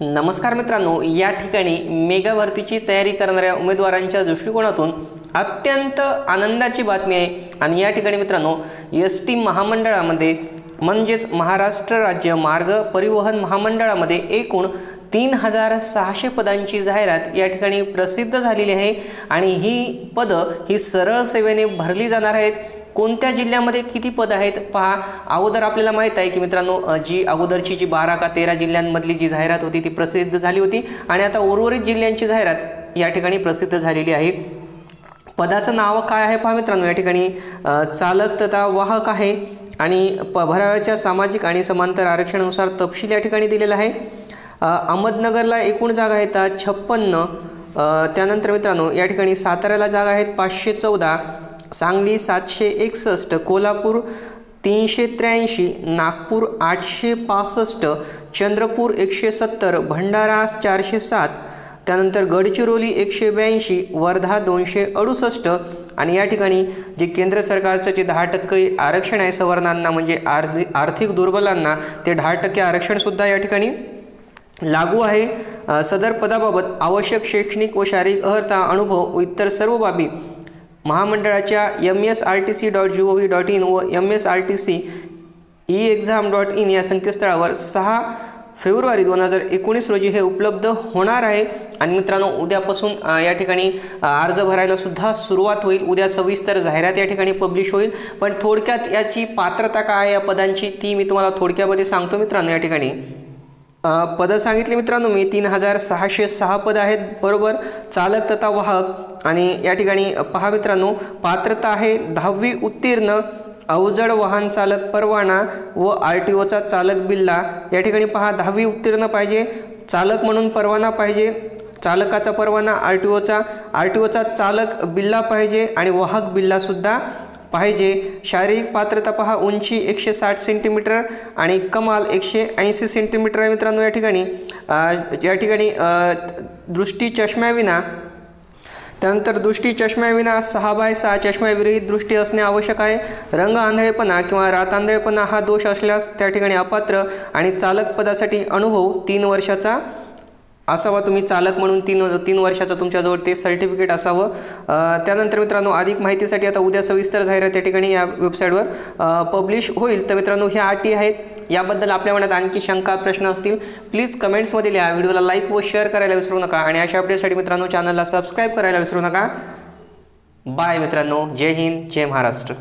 नमस्कार मित्रांनो, या ठिकाणी मेगा भरतीची तयारी करणाऱ्या उमेदवारांच्या दृष्टिकोनातून अत्यंत आनंदाची बातमी आहे। आणि या ठिकाणी मित्रांनो एसटी महामंडळामध्ये म्हणजेच महाराष्ट्र राज्य मार्ग परिवहन महामंडळामध्ये एकूण 3600 पदांची जाहिरात या ठिकाणी प्रसिद्ध झालेली आहे। आणि ही पदं ही सरळ सेवेने भरली जाणार आहेत। कोणत्या जिल्ह्यामध्ये किती पद आहेत पहा। अगोदर आपल्याला माहित आहे की मित्रांनो जी अगोदरची जी 12 का 13 जिल्ह्यांमधली जी जाहिरात होती ती प्रसिद्ध झाली होती आणि आता उर्वरित जिल्ह्यांची जाहिरात या ठिकाणी प्रसिद्ध झालेली आहे। पदाचं नाव काय आहे पहा मित्रांनो, या ठिकाणी चालक तथा वाहक आहे आणि भराव्याच्या सामाजिक आणि समांतर आरक्षणानुसार तपशील या ठिकाणी दिलेला आहे। अहमदनगरला एकूण जागा आहेत 56, त्यानंतर मित्रांनो या ठिकाणी साताऱ्याला जागा आहेत 514, सांगली 761, कोल्हापूर 383, नागपूर 865, चंद्रपूर 170, भंडारा 407, त्यानंतर गडचिरोली 182, वर्धा 268 आणि या ठिकाणी जे केंद्र सरकारचं जे 10% आरक्षण आहे सवर्णांना म्हणजे आर्थिक दुर्बलांना ते 10% आरक्षणसुद्धा या ठिकाणी लागू आहे। सदर पदाबाबत आवश्यक शैक्षणिक व शारीरिक अर्हता अनुभव व इतर सर्व बाबी महामंडळाच्या msrtc.gov.in व msrtc.eexam.in या संकेतस्थळावर 6 फेब्रुवारी 2019 रोजी हे उपलब्ध होणार आहे। आणि मित्रांनो उद्यापासून या ठिकाणी अर्ज भरायला सुद्धा सुरुवात होईल। उद्या सविस्तर जाहिरात या ठिकाणी पब्लिश होईल, पण थोडक्यात याची पात्रता काय आहे या पदांची ती मी तुम्हाला थोडक्यामध्ये सांगतो मित्रांनो। या ठिकाणी पदं सांगितली मित्रांनो मी 3606 पद आहेत बरोबर, चालक तथा वाहक। आणि या ठिकाणी पहा मित्रांनो पात्रता आहे 10वी उत्तीर्ण, अवजड वाहन चालक परवाना व RTOचा चालक बिल्ला। या ठिकाणी पहा 10वी उत्तीर्ण पाहिजे, चालक म्हणून परवाना पाहिजे, चालकाचा परवाना RTOचा चालक बिल्ला पाहिजे आणि वाहक बिल्लासुद्धा पाहिजे। शारीरिक पात्रता पहा उंची 160 सेंटीमीटर आणि कमाल 180 सेंटीमीटर आहे मित्रांनो। या ठिकाणी दृष्टी चष्म्याविना, त्यानंतर दृष्टी चष्म्याविना 6/6 चष्म्याविरहित दृष्टी असणे आवश्यक आहे। रंग आंधळेपणा किंवा रात आंधळेपणा हा दोष असल्यास त्या ठिकाणी अपात्र। आणि चालक पदासाठी अनुभव 3 वर्षाचा असावा, तुम्ही चालक म्हणून 3 वर्षाचं तुमच्याजवळ ते सर्टिफिकेट असावं। त्यानंतर मित्रांनो अधिक माहितीसाठी आता उद्या सविस्तर जाहिरात या ठिकाणी या वेबसाईटवर पब्लिश होईल। तर मित्रांनो ह्या अटी आहेत, याबद्दल आपल्या मनात आणखी शंका प्रश्न असतील प्लीज कमेंट्समध्ये लिहा। व्हिडिओला लाईक व शेअर करायला विसरू नका आणि अशा अपडेटसाठी मित्रांनो चॅनलला सबस्क्राईब करायला विसरू नका। बाय मित्रांनो, जय हिंद, जय महाराष्ट्र।